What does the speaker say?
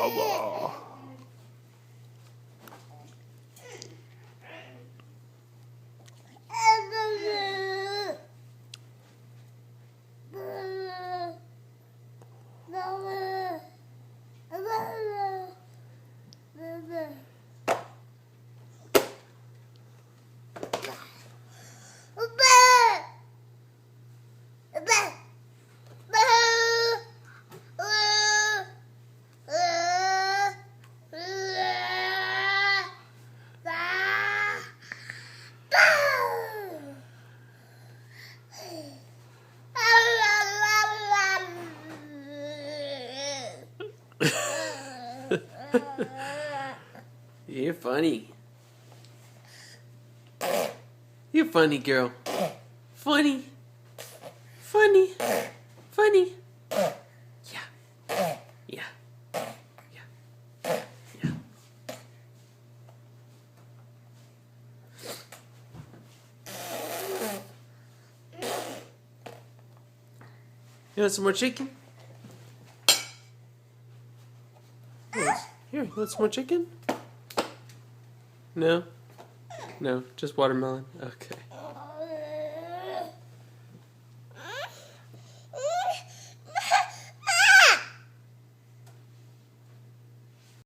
blah. You're funny. You're funny, girl. Funny. Funny. Funny. Yeah. Yeah. Yeah. Yeah. You want some more chicken? Here, you want some more chicken? No? No, just watermelon? Okay.